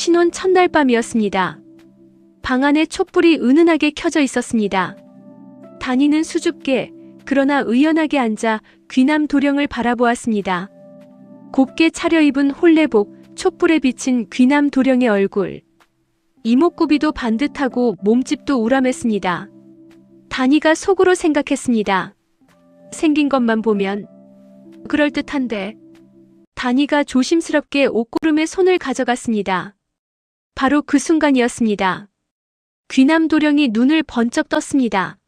신혼 첫날 밤이었습니다. 방 안에 촛불이 은은하게 켜져 있었습니다. 다니는 수줍게 그러나 의연하게 앉아 귀남 도령을 바라보았습니다. 곱게 차려입은 홀레복, 촛불에 비친 귀남 도령의 얼굴. 이목구비도 반듯하고 몸집도 우람했습니다. 다니가 속으로 생각했습니다. 생긴 것만 보면 그럴듯한데. 다니가 조심스럽게 옷고름에 손을 가져갔습니다. 바로 그 순간이었습니다. 귀남 도령이 눈을 번쩍 떴습니다.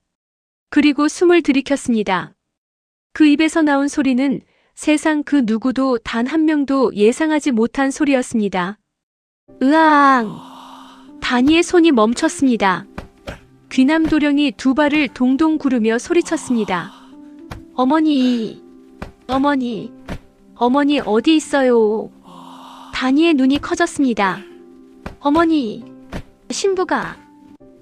그리고 숨을 들이켰습니다. 그 입에서 나온 소리는 세상 그 누구도 단 한 명도 예상하지 못한 소리였습니다. 으앙! 다니의 손이 멈췄습니다. 귀남 도령이 두 발을 동동 구르며 소리쳤습니다. 어머니, 어머니, 어머니 어디 있어요? 다니의 눈이 커졌습니다. 어머니,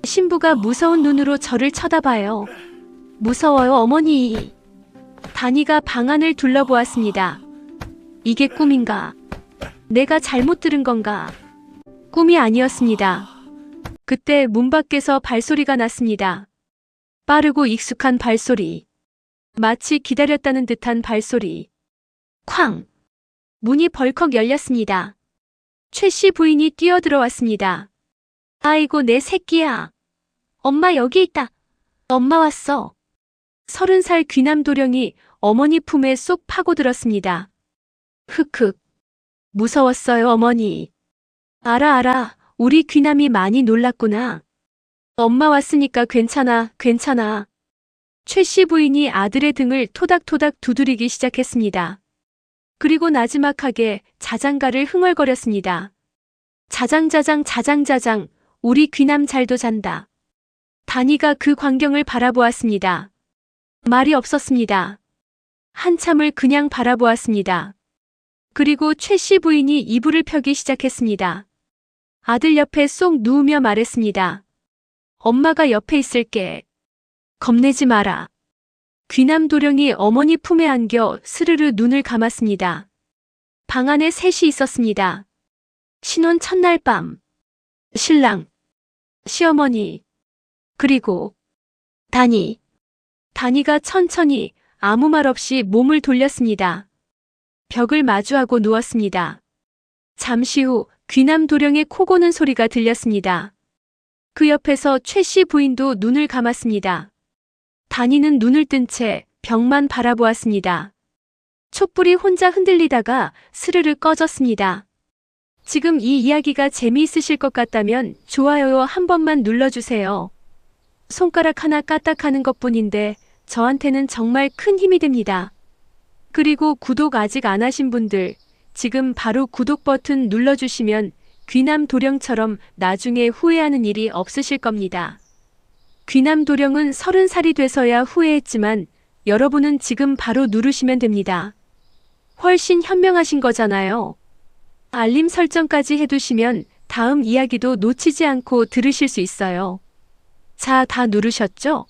신부가 무서운 눈으로 저를 쳐다봐요. 무서워요, 어머니. 다니가 방 안을 둘러보았습니다. 이게 꿈인가? 내가 잘못 들은 건가? 꿈이 아니었습니다. 그때 문 밖에서 발소리가 났습니다. 빠르고 익숙한 발소리. 마치 기다렸다는 듯한 발소리. 쾅! 문이 벌컥 열렸습니다. 최 씨 부인이 뛰어들어왔습니다. 아이고 내 새끼야. 엄마 여기 있다. 엄마 왔어. 30살 귀남 도령이 어머니 품에 쏙 파고들었습니다. 흑흑. 무서웠어요 어머니. 알아. 우리 귀남이 많이 놀랐구나. 엄마 왔으니까 괜찮아. 최 씨 부인이 아들의 등을 토닥토닥 두드리기 시작했습니다. 그리고 나지막하게 자장가를 흥얼거렸습니다. 자장자장 우리 귀남 잘도 잔다. 다니가 그 광경을 바라보았습니다. 말이 없었습니다. 한참을 그냥 바라보았습니다. 그리고 최 씨 부인이 이불을 펴기 시작했습니다. 아들 옆에 쏙 누우며 말했습니다. 엄마가 옆에 있을게. 겁내지 마라. 귀남 도령이 어머니 품에 안겨 스르르 눈을 감았습니다. 방 안에 셋이 있었습니다. 신혼 첫날 밤. 신랑, 시어머니, 그리고 다니가 천천히 아무 말 없이 몸을 돌렸습니다. 벽을 마주하고 누웠습니다. 잠시 후 귀남 도령의 코 고는 소리가 들렸습니다. 그 옆에서 최 씨 부인도 눈을 감았습니다. 다니는 눈을 뜬 채 벽만 바라보았습니다. 촛불이 혼자 흔들리다가 스르르 꺼졌습니다. 지금 이 이야기가 재미있으실 것 같다면 좋아요 한 번만 눌러주세요. 손가락 하나 까딱하는 것뿐인데 저한테는 정말 큰 힘이 됩니다. 그리고 구독 아직 안 하신 분들 지금 바로 구독 버튼 눌러주시면 귀남 도령처럼 나중에 후회하는 일이 없으실 겁니다. 귀남 도령은 30살이 돼서야 후회했지만 여러분은 지금 바로 누르시면 됩니다. 훨씬 현명하신 거잖아요. 알림 설정까지 해두시면 다음 이야기도 놓치지 않고 들으실 수 있어요. 자, 다 누르셨죠?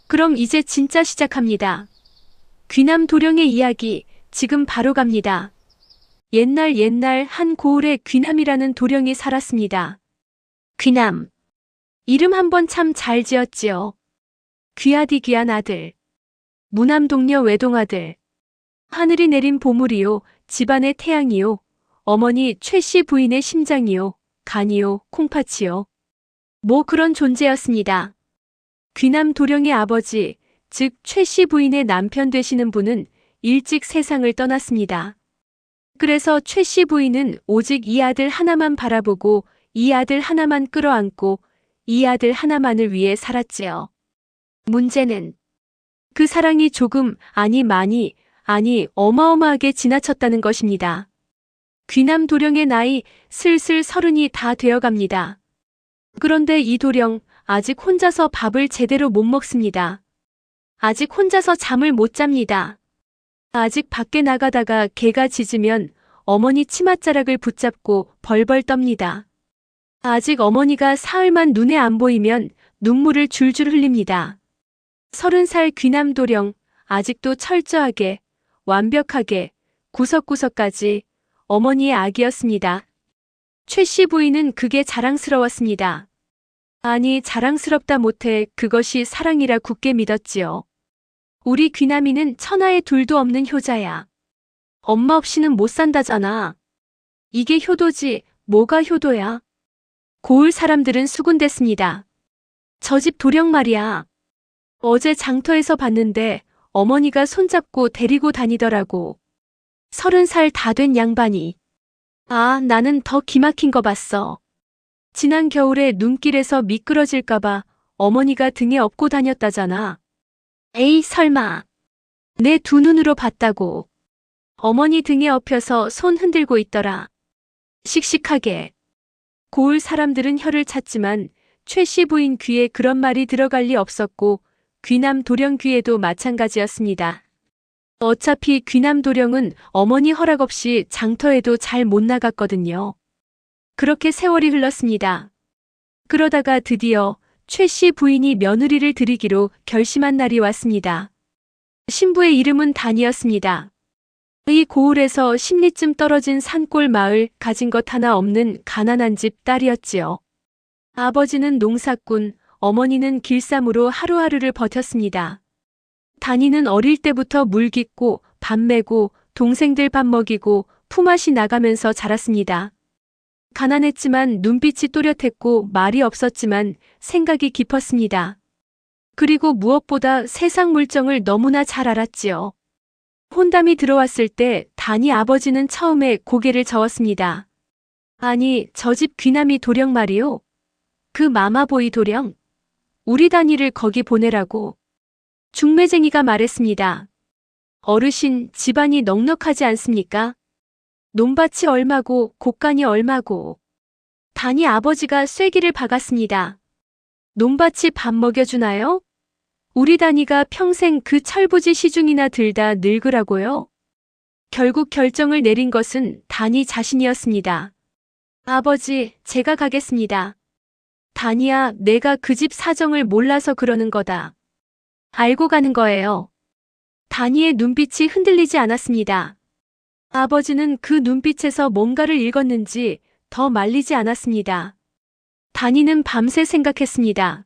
그럼 이제 진짜 시작합니다. 귀남 도령의 이야기 지금 바로 갑니다. 옛날 한 고을에 귀남이라는 도령이 살았습니다. 귀남. 이름 한번 참 잘 지었지요. 귀하디 귀한 아들. 무남동녀 외동아들. 하늘이 내린 보물이요. 집안의 태양이요. 어머니 최 씨 부인의 심장이요. 간이요. 콩팥이요. 뭐 그런 존재였습니다. 귀남 도령의 아버지, 즉 최 씨 부인의 남편 되시는 분은 일찍 세상을 떠났습니다. 그래서 최 씨 부인은 오직 이 아들 하나만 바라보고 이 아들 하나만 끌어안고 이 아들 하나만을 위해 살았지요. 문제는 그 사랑이 조금, 많이, 어마어마하게 지나쳤다는 것입니다. 귀남 도령의 나이 슬슬 30이 다 되어갑니다. 그런데 이 도령 아직 혼자서 밥을 제대로 못 먹습니다. 아직 혼자서 잠을 못 잡니다. 아직 밖에 나가다가 개가 짖으면 어머니 치맛자락을 붙잡고 벌벌 떱니다. 아직 어머니가 사흘만 눈에 안 보이면 눈물을 줄줄 흘립니다. 30살 귀남 도령, 아직도 철저하게, 완벽하게, 구석구석까지 어머니의 아기였습니다. 최 씨 부인은 그게 자랑스러웠습니다. 아니, 자랑스럽다 못해 그것이 사랑이라 굳게 믿었지요. 우리 귀남이는 천하에 둘도 없는 효자야. 엄마 없이는 못 산다잖아. 이게 효도지, 뭐가 효도야? 고을 사람들은 수군댔습니다. 저 집 도령 말이야. 어제 장터에서 봤는데 어머니가 손잡고 데리고 다니더라고. 30살 다 된 양반이. 아, 나는 더 기막힌 거 봤어. 지난 겨울에 눈길에서 미끄러질까봐 어머니가 등에 업고 다녔다잖아. 에이, 설마. 내 두 눈으로 봤다고. 어머니 등에 업혀서 손 흔들고 있더라. 씩씩하게. 고을 사람들은 혀를 찼지만 최 씨 부인 귀에 그런 말이 들어갈 리 없었고 귀남 도령 귀에도 마찬가지였습니다. 어차피 귀남 도령은 어머니 허락 없이 장터에도 잘 못 나갔거든요. 그렇게 세월이 흘렀습니다. 그러다가 드디어 최 씨 부인이 며느리를 들이기로 결심한 날이 왔습니다. 신부의 이름은 단이었습니다. 이 고을에서 10리쯤 떨어진 산골 마을, 가진 것 하나 없는 가난한 집 딸이었지요. 아버지는 농사꾼, 어머니는 길쌈으로 하루하루를 버텼습니다. 단이는 어릴 때부터 물 깃고 밥 메고 동생들 밥 먹이고 품앗이 나가면서 자랐습니다. 가난했지만 눈빛이 또렷했고 말이 없었지만 생각이 깊었습니다. 그리고 무엇보다 세상 물정을 너무나 잘 알았지요. 혼담이 들어왔을 때 단이 아버지는 처음에 고개를 저었습니다. 아니, 저 집 귀남이 도령 말이오. 그 마마보이 도령. 우리 단이를 거기 보내라고. 중매쟁이가 말했습니다. 어르신, 집안이 넉넉하지 않습니까? 논밭이 얼마고 곡간이 얼마고. 단이 아버지가 쐐기를 박았습니다. 논밭이 밥 먹여주나요? 우리 단이가 평생 그 철부지 시중이나 들다 늙으라고요? 결국 결정을 내린 것은 단이 자신이었습니다. 아버지, 제가 가겠습니다. 단이야, 내가 그 집 사정을 몰라서 그러는 거다. 알고 가는 거예요. 단이의 눈빛이 흔들리지 않았습니다. 아버지는 그 눈빛에서 뭔가를 읽었는지 더 말리지 않았습니다. 단이는 밤새 생각했습니다.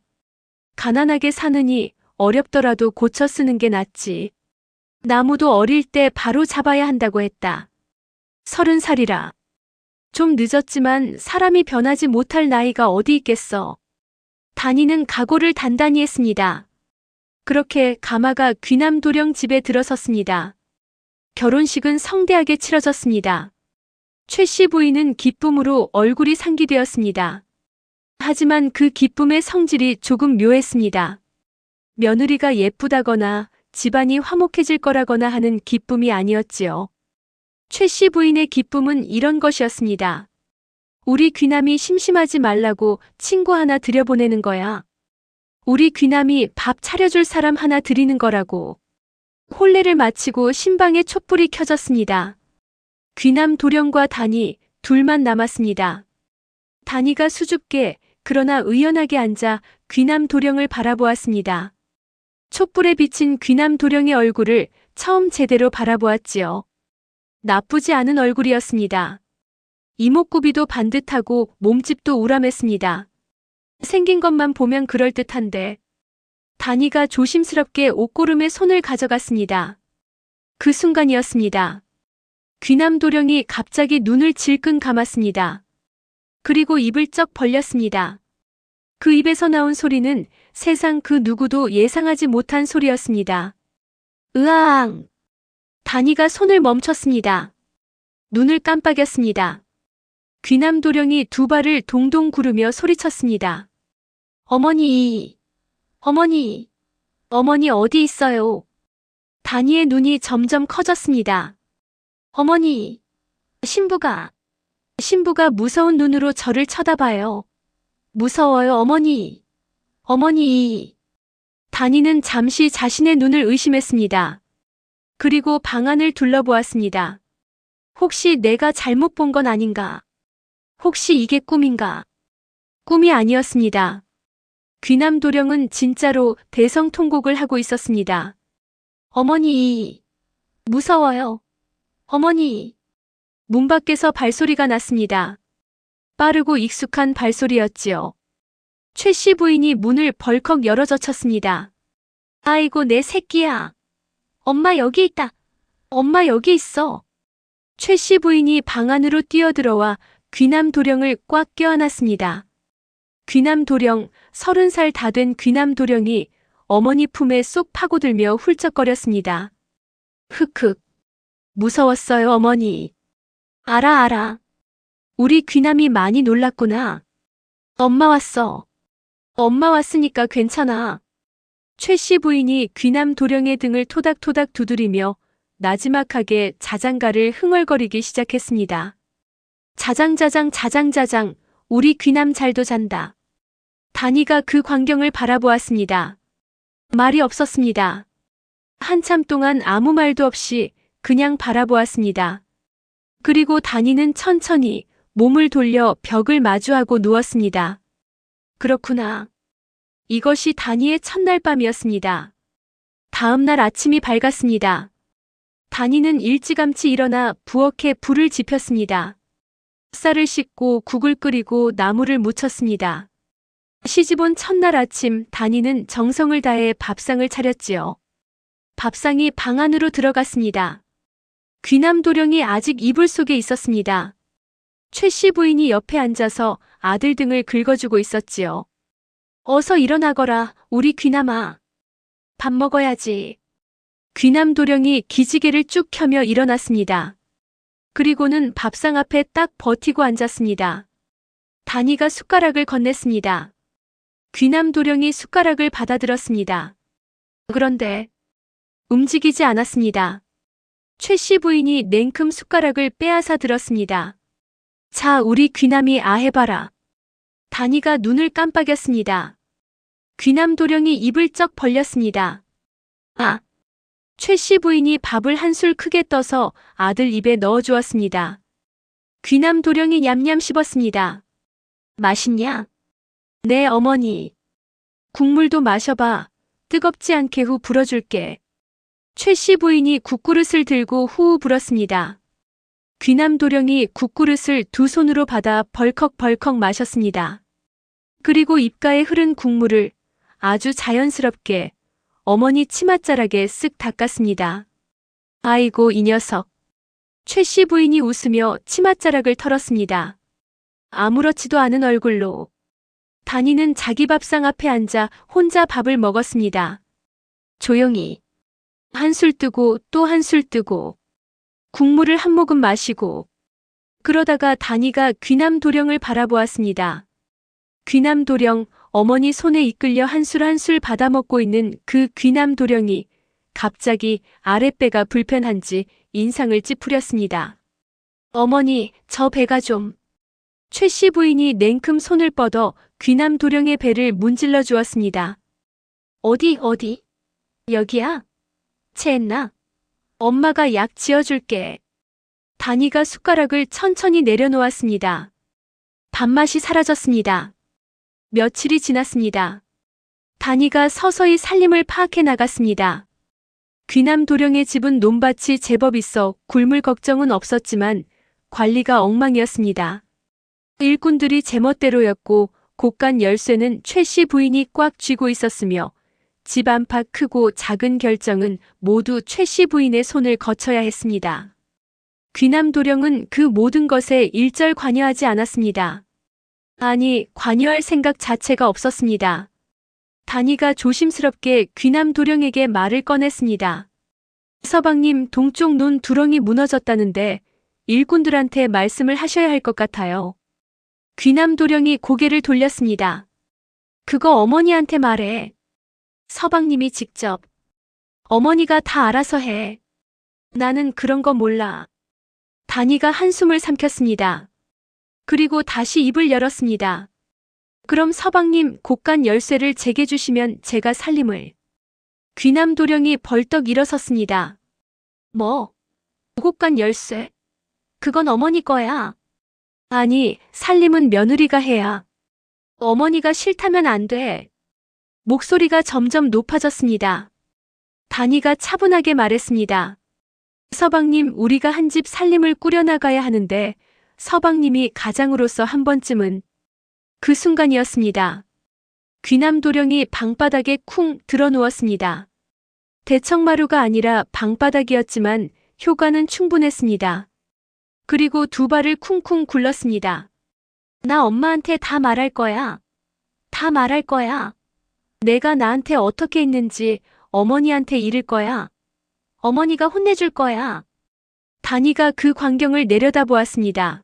가난하게 사느니 어렵더라도 고쳐 쓰는 게 낫지. 나무도 어릴 때 바로 잡아야 한다고 했다. 30살이라. 좀 늦었지만 사람이 변하지 못할 나이가 어디 있겠어. 단이는 각오를 단단히 했습니다. 그렇게 가마가 귀남 도령 집에 들어섰습니다. 결혼식은 성대하게 치러졌습니다. 최 씨 부인은 기쁨으로 얼굴이 상기되었습니다. 하지만 그 기쁨의 성질이 조금 묘했습니다. 며느리가 예쁘다거나 집안이 화목해질 거라거나 하는 기쁨이 아니었지요. 최 씨 부인의 기쁨은 이런 것이었습니다. 우리 귀남이 심심하지 말라고 친구 하나 들여보내는 거야. 우리 귀남이 밥 차려줄 사람 하나 드리는 거라고. 혼례를 마치고 신방에 촛불이 켜졌습니다. 귀남 도령과 단이 둘만 남았습니다. 단이가 수줍게 그러나 의연하게 앉아 귀남 도령을 바라보았습니다. 촛불에 비친 귀남 도령의 얼굴을 처음 제대로 바라보았지요. 나쁘지 않은 얼굴이었습니다. 이목구비도 반듯하고 몸집도 우람했습니다. 생긴 것만 보면 그럴듯한데. 단이가 조심스럽게 옷고름에 손을 가져갔습니다. 그 순간이었습니다. 귀남 도령이 갑자기 눈을 질끈 감았습니다. 그리고 입을 쩍 벌렸습니다. 그 입에서 나온 소리는 세상 그 누구도 예상하지 못한 소리였습니다. 으앙! 단이가 손을 멈췄습니다. 눈을 깜빡였습니다. 귀남 도령이 두 발을 동동 구르며 소리쳤습니다. 어머니! 어머니! 어머니 어디 있어요? 단이의 눈이 점점 커졌습니다. 어머니! 신부가 무서운 눈으로 저를 쳐다봐요. 무서워요, 어머니. 어머니. 단이는 잠시 자신의 눈을 의심했습니다. 그리고 방 안을 둘러보았습니다. 혹시 내가 잘못 본 건 아닌가? 혹시 이게 꿈인가? 꿈이 아니었습니다. 귀남 도령은 진짜로 대성통곡을 하고 있었습니다. 어머니. 무서워요. 어머니. 문 밖에서 발소리가 났습니다. 빠르고 익숙한 발소리였지요. 최 씨 부인이 문을 벌컥 열어젖혔습니다. 아이고 내 새끼야. 엄마 여기 있다. 엄마 여기 있어. 최 씨 부인이 방 안으로 뛰어들어와 귀남 도령을 꽉 껴안았습니다. 귀남 도령, 30살 다 된 귀남 도령이 어머니 품에 쏙 파고들며 훌쩍거렸습니다. 흑흑. 무서웠어요, 어머니. 알아. 우리 귀남이 많이 놀랐구나. 엄마 왔어. 엄마 왔으니까 괜찮아. 최 씨 부인이 귀남 도령의 등을 토닥토닥 두드리며 나지막하게 자장가를 흥얼거리기 시작했습니다. 자장자장, 우리 귀남 잘도 잔다. 단이가 그 광경을 바라보았습니다. 말이 없었습니다. 한참 동안 아무 말도 없이 그냥 바라보았습니다. 그리고 단이는 천천히 몸을 돌려 벽을 마주하고 누웠습니다. 그렇구나. 이것이 단이의 첫날 밤이었습니다. 다음 날 아침이 밝았습니다. 단이는 일찌감치 일어나 부엌에 불을 지폈습니다. 쌀을 씻고 국을 끓이고 나물을 무쳤습니다. 시집온 첫날 아침 단이는 정성을 다해 밥상을 차렸지요. 밥상이 방 안으로 들어갔습니다. 귀남 도령이 아직 이불 속에 있었습니다. 최 씨 부인이 옆에 앉아서 아들 등을 긁어주고 있었지요. 어서 일어나거라, 우리 귀남아. 밥 먹어야지. 귀남 도령이 기지개를 쭉 켜며 일어났습니다. 그리고는 밥상 앞에 딱 버티고 앉았습니다. 단이가 숟가락을 건넸습니다. 귀남 도령이 숟가락을 받아들었습니다. 그런데 움직이지 않았습니다. 최 씨 부인이 냉큼 숟가락을 빼앗아 들었습니다. 자, 우리 귀남이 아해봐라. 단이가 눈을 깜빡였습니다. 귀남 도령이 입을 쩍 벌렸습니다. 아! 최 씨 부인이 밥을 한술 크게 떠서 아들 입에 넣어주었습니다. 귀남 도령이 냠냠 씹었습니다. 맛있냐? 네, 어머니. 국물도 마셔봐. 뜨겁지 않게 후 불어줄게. 최 씨 부인이 국그릇을 들고 후후 불었습니다. 귀남 도령이 국그릇을 두 손으로 받아 벌컥벌컥 마셨습니다. 그리고 입가에 흐른 국물을 아주 자연스럽게 어머니 치맛자락에 쓱 닦았습니다. 아이고 이 녀석. 최 씨 부인이 웃으며 치맛자락을 털었습니다. 아무렇지도 않은 얼굴로. 단이는 자기 밥상 앞에 앉아 혼자 밥을 먹었습니다. 조용히. 한술 뜨고 또 한술 뜨고 국물을 한 모금 마시고 그러다가 단이가 귀남 도령을 바라보았습니다. 귀남 도령, 어머니 손에 이끌려 한술 한술 받아먹고 있는 그 귀남 도령이 갑자기 아랫배가 불편한지 인상을 찌푸렸습니다. 어머니, 저 배가 좀. 최 씨 부인이 냉큼 손을 뻗어 귀남 도령의 배를 문질러 주었습니다. 어디? 여기야? 체했나? 엄마가 약 지어줄게. 단이가 숟가락을 천천히 내려놓았습니다. 밥맛이 사라졌습니다. 며칠이 지났습니다. 단이가 서서히 살림을 파악해 나갔습니다. 귀남 도령의 집은 논밭이 제법 있어 굶을 걱정은 없었지만 관리가 엉망이었습니다. 일꾼들이 제멋대로였고 곳간 열쇠는 최 씨 부인이 꽉 쥐고 있었으며 집 안팎 크고 작은 결정은 모두 최 씨 부인의 손을 거쳐야 했습니다. 귀남 도령은 그 모든 것에 일절 관여하지 않았습니다. 아니, 관여할 생각 자체가 없었습니다. 단이가 조심스럽게 귀남 도령에게 말을 꺼냈습니다. 서방님, 동쪽 논 두렁이 무너졌다는데 일꾼들한테 말씀을 하셔야 할 것 같아요. 귀남 도령이 고개를 돌렸습니다. 그거 어머니한테 말해. 서방님이 직접. 어머니가 다 알아서 해. 나는 그런 거 몰라. 단이가 한숨을 삼켰습니다. 그리고 다시 입을 열었습니다. 그럼 서방님 곳간 열쇠를 제게 주시면 제가 살림을. 귀남 도령이 벌떡 일어섰습니다. 뭐? 곳간 열쇠? 그건 어머니 거야. 아니, 살림은 며느리가 해야. 어머니가 싫다면 안 돼. 목소리가 점점 높아졌습니다. 단이가 차분하게 말했습니다. 서방님, 우리가 한 집 살림을 꾸려나가야 하는데 서방님이 가장으로서 한 번쯤은. 그 순간이었습니다. 귀남도령이 방바닥에 쿵 들어 누웠습니다. 대청마루가 아니라 방바닥이었지만 효과는 충분했습니다. 그리고 두 발을 쿵쿵 굴렀습니다. 나 엄마한테 다 말할 거야. 다 말할 거야. 내가 나한테 어떻게 했는지 어머니한테 이를 거야. 어머니가 혼내줄 거야. 단이가 그 광경을 내려다보았습니다.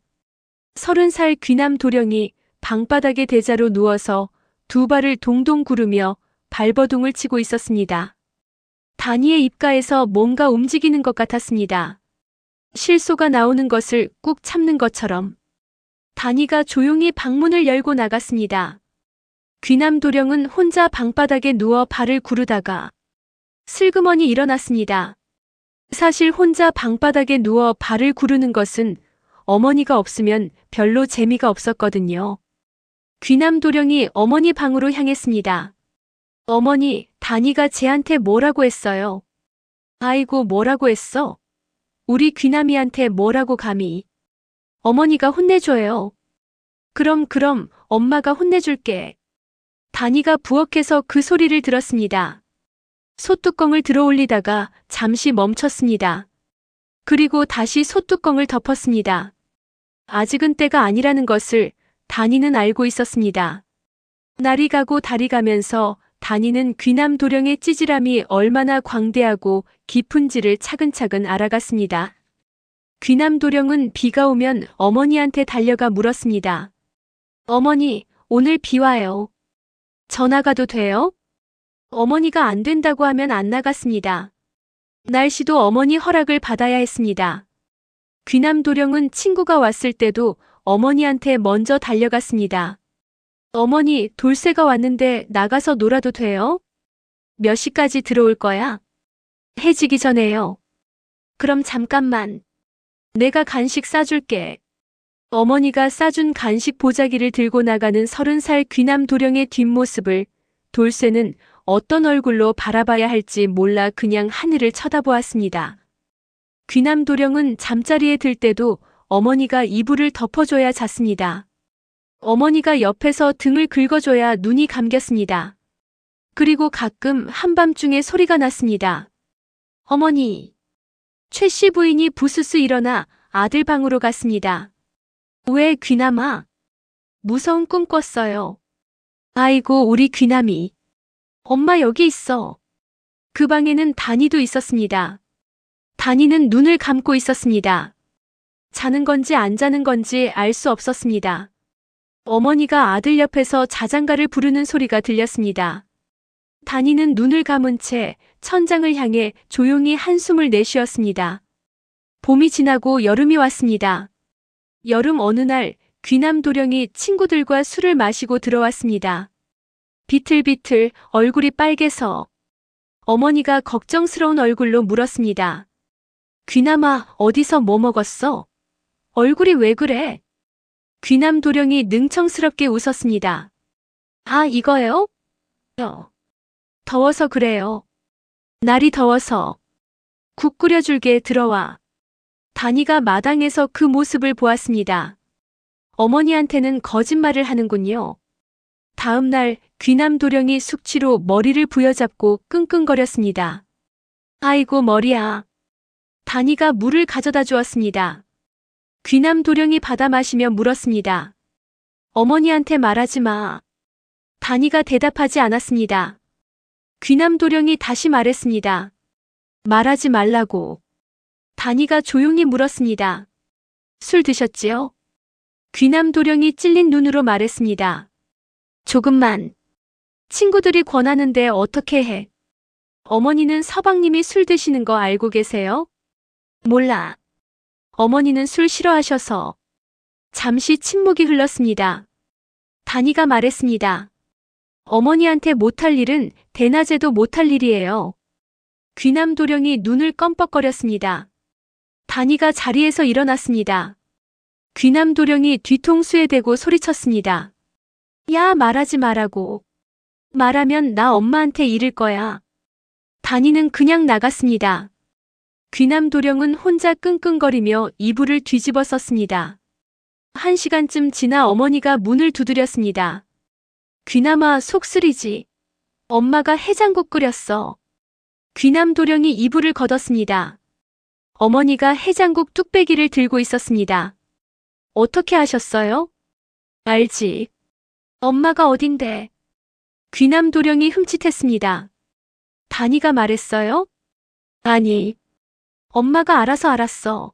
30살 귀남도령이 방바닥에 대자로 누워서 두 발을 동동 구르며 발버둥을 치고 있었습니다. 단이의 입가에서 뭔가 움직이는 것 같았습니다. 실소가 나오는 것을 꾹 참는 것처럼. 단이가 조용히 방문을 열고 나갔습니다. 귀남도령은 혼자 방바닥에 누워 발을 구르다가 슬그머니 일어났습니다. 사실 혼자 방바닥에 누워 발을 구르는 것은 어머니가 없으면 별로 재미가 없었거든요. 귀남도령이 어머니 방으로 향했습니다. 어머니, 단이가 쟤한테 뭐라고 했어요? 아이고, 뭐라고 했어? 우리 귀남이한테 뭐라고 감히? 어머니가 혼내줘요. 그럼 엄마가 혼내줄게. 단이가 부엌에서 그 소리를 들었습니다. 솥뚜껑을 들어 올리다가 잠시 멈췄습니다. 그리고 다시 솥뚜껑을 덮었습니다. 아직은 때가 아니라는 것을 단이는 알고 있었습니다. 날이 가고 달이 가면서 단이는 귀남도령의 찌질함이 얼마나 광대하고 깊은지를 차근차근 알아갔습니다. 귀남도령은 비가 오면 어머니한테 달려가 물었습니다. 어머니, 오늘 비 와요. 전화 가도 돼요? 어머니가 안 된다고 하면 안 나갔습니다. 날씨도 어머니 허락을 받아야 했습니다. 귀남도령은 친구가 왔을 때도 어머니한테 먼저 달려갔습니다. 어머니, 돌쇠가 왔는데 나가서 놀아도 돼요? 몇 시까지 들어올 거야? 해지기 전에요. 그럼 잠깐만. 내가 간식 싸줄게. 어머니가 싸준 간식 보자기를 들고 나가는 30살 귀남도령의 뒷모습을 돌쇠는 어떤 얼굴로 바라봐야 할지 몰라 그냥 하늘을 쳐다보았습니다. 귀남도령은 잠자리에 들 때도 어머니가 이불을 덮어줘야 잤습니다. 어머니가 옆에서 등을 긁어줘야 눈이 감겼습니다. 그리고 가끔 한밤중에 소리가 났습니다. 어머니! 최 씨 부인이 부스스 일어나 아들 방으로 갔습니다. 왜 귀남아? 무서운 꿈 꿨어요. 아이고 우리 귀남이. 엄마 여기 있어. 그 방에는 단이도 있었습니다. 단이는 눈을 감고 있었습니다. 자는 건지 안 자는 건지 알 수 없었습니다. 어머니가 아들 옆에서 자장가를 부르는 소리가 들렸습니다. 단이는 눈을 감은 채 천장을 향해 조용히 한숨을 내쉬었습니다. 봄이 지나고 여름이 왔습니다. 여름 어느 날 귀남도령이 친구들과 술을 마시고 들어왔습니다. 비틀비틀 얼굴이 빨개서 어머니가 걱정스러운 얼굴로 물었습니다. 귀남아, 어디서 뭐 먹었어? 얼굴이 왜 그래? 귀남도령이 능청스럽게 웃었습니다. 아, 이거요? 더워서 그래요. 날이 더워서. 국 끓여줄게 들어와. 단이가 마당에서 그 모습을 보았습니다. 어머니한테는 거짓말을 하는군요. 다음 날 귀남도령이 숙취로 머리를 부여잡고 끙끙거렸습니다. 아이고 머리야. 단이가 물을 가져다 주었습니다. 귀남도령이 받아 마시며 물었습니다. 어머니한테 말하지 마. 단이가 대답하지 않았습니다. 귀남도령이 다시 말했습니다. 말하지 말라고. 단이가 조용히 물었습니다. 술 드셨지요? 귀남도령이 찔린 눈으로 말했습니다. 조금만. 친구들이 권하는데 어떻게 해? 어머니는 서방님이 술 드시는 거 알고 계세요? 몰라. 어머니는 술 싫어하셔서. 잠시 침묵이 흘렀습니다. 단이가 말했습니다. 어머니한테 못할 일은 대낮에도 못할 일이에요. 귀남도령이 눈을 껌뻑거렸습니다. 단이가 자리에서 일어났습니다. 귀남도령이 뒤통수에 대고 소리쳤습니다. 야, 말하지 말라고. 말하면 나 엄마한테 이를 거야. 단이는 그냥 나갔습니다. 귀남도령은 혼자 끙끙거리며 이불을 뒤집어 썼습니다. 1시간쯤 지나 어머니가 문을 두드렸습니다. 귀남아, 속쓰리지. 엄마가 해장국 끓였어. 귀남 도령이 이불을 걷었습니다. 어머니가 해장국 뚝배기를 들고 있었습니다. 어떻게 하셨어요? 알지. 엄마가 어딘데? 귀남 도령이 흠칫했습니다. 단이가 말했어요? 아니. 엄마가 알아서 알았어.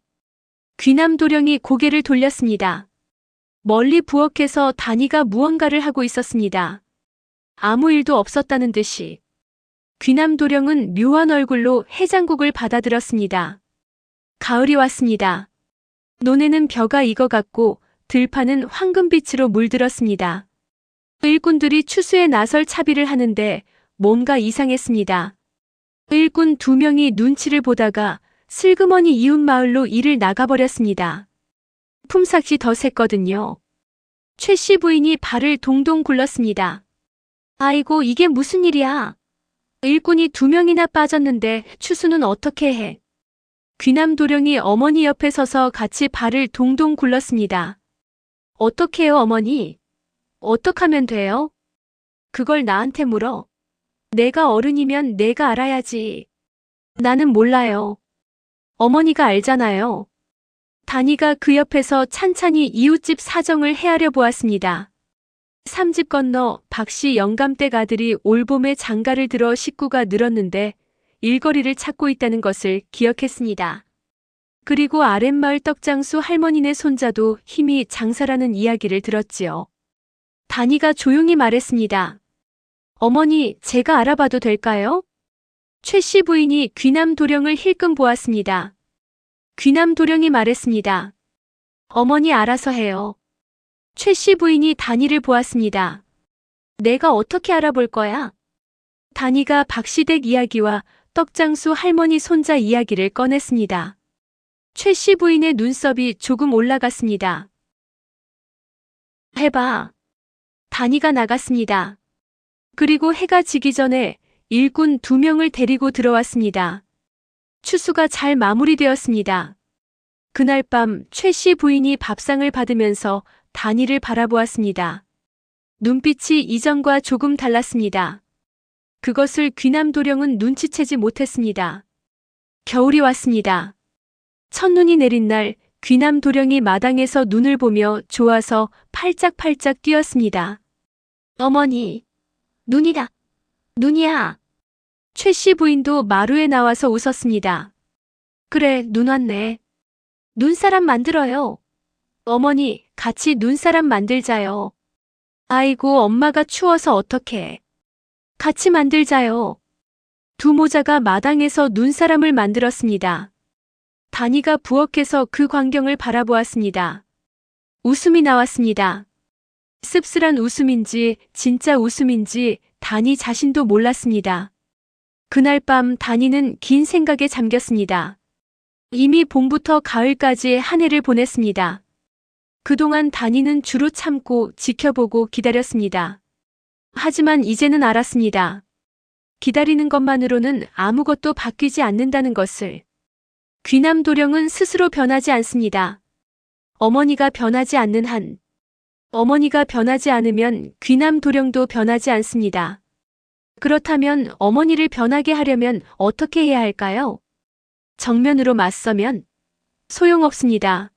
귀남 도령이 고개를 돌렸습니다. 멀리 부엌에서 단이가 무언가를 하고 있었습니다. 아무 일도 없었다는 듯이. 귀남 도령은 묘한 얼굴로 해장국을 받아들었습니다. 가을이 왔습니다. 논에는 벼가 익어갔고 들판은 황금빛으로 물들었습니다. 일꾼들이 추수에 나설 차비를 하는데 뭔가 이상했습니다. 일꾼 2명이 눈치를 보다가 슬그머니 이웃 마을로 일을 나가버렸습니다. 품삯이 더 셌거든요. 최 씨 부인이 발을 동동 굴렀습니다. 아이고, 이게 무슨 일이야. 일꾼이 2명이나 빠졌는데 추수는 어떻게 해? 귀남 도령이 어머니 옆에 서서 같이 발을 동동 굴렀습니다. 어떻게 해요, 어머니? 어떡하면 돼요? 그걸 나한테 물어. 내가 어른이면 내가 알아야지. 나는 몰라요. 어머니가 알잖아요. 단이가 그 옆에서 찬찬히 이웃집 사정을 헤아려 보았습니다. 3집 건너 박씨 영감댁 아들이 올봄에 장가를 들어 식구가 늘었는데 일거리를 찾고 있다는 것을 기억했습니다. 그리고 아랫마을 떡장수 할머니네 손자도 힘이 장사라는 이야기를 들었지요. 단이가 조용히 말했습니다. 어머니, 제가 알아봐도 될까요? 최 씨 부인이 귀남 도령을 힐끔 보았습니다. 귀남 도령이 말했습니다. 어머니 알아서 해요. 최 씨 부인이 단이를 보았습니다. 내가 어떻게 알아볼 거야? 단이가 박씨댁 이야기와 떡장수 할머니 손자 이야기를 꺼냈습니다. 최 씨 부인의 눈썹이 조금 올라갔습니다. 해봐. 단이가 나갔습니다. 그리고 해가 지기 전에 일꾼 2명을 데리고 들어왔습니다. 추수가 잘 마무리되었습니다. 그날 밤 최 씨 부인이 밥상을 받으면서 단이를 바라보았습니다. 눈빛이 이전과 조금 달랐습니다. 그것을 귀남 도령은 눈치채지 못했습니다. 겨울이 왔습니다. 첫눈이 내린 날 귀남 도령이 마당에서 눈을 보며 좋아서 팔짝팔짝 뛰었습니다. 어머니, 눈이다. 눈이야. 최 씨 부인도 마루에 나와서 웃었습니다. 그래, 눈 왔네. 눈사람 만들어요. 어머니, 같이 눈사람 만들자요. 아이고, 엄마가 추워서 어떡해. 같이 만들자요. 두 모자가 마당에서 눈사람을 만들었습니다. 단이가 부엌에서 그 광경을 바라보았습니다. 웃음이 나왔습니다. 씁쓸한 웃음인지 진짜 웃음인지 단이 자신도 몰랐습니다. 그날 밤 단이는 긴 생각에 잠겼습니다. 이미 봄부터 가을까지 한 해를 보냈습니다. 그동안 단이는 주로 참고 지켜보고 기다렸습니다. 하지만 이제는 알았습니다. 기다리는 것만으로는 아무것도 바뀌지 않는다는 것을. 귀남 도령은 스스로 변하지 않습니다. 어머니가 변하지 않는 한, 어머니가 변하지 않으면 귀남 도령도 변하지 않습니다. 그렇다면 어머니를 변하게 하려면 어떻게 해야 할까요? 정면으로 맞서면 소용없습니다.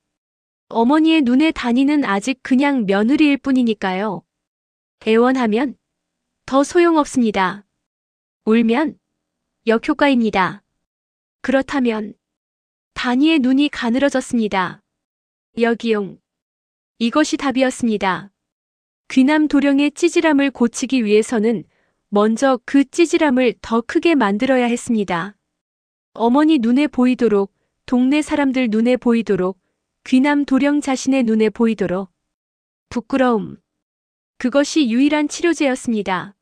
어머니의 눈에 단이는 아직 그냥 며느리일 뿐이니까요. 애원하면 더 소용없습니다. 울면 역효과입니다. 그렇다면 단이의 눈이 가늘어졌습니다. 여기용. 이것이 답이었습니다. 귀남 도령의 찌질함을 고치기 위해서는 먼저 그 찌질함을 더 크게 만들어야 했습니다. 어머니 눈에 보이도록, 동네 사람들 눈에 보이도록, 귀남 도령 자신의 눈에 보이도록. 부끄러움. 그것이 유일한 치료제였습니다.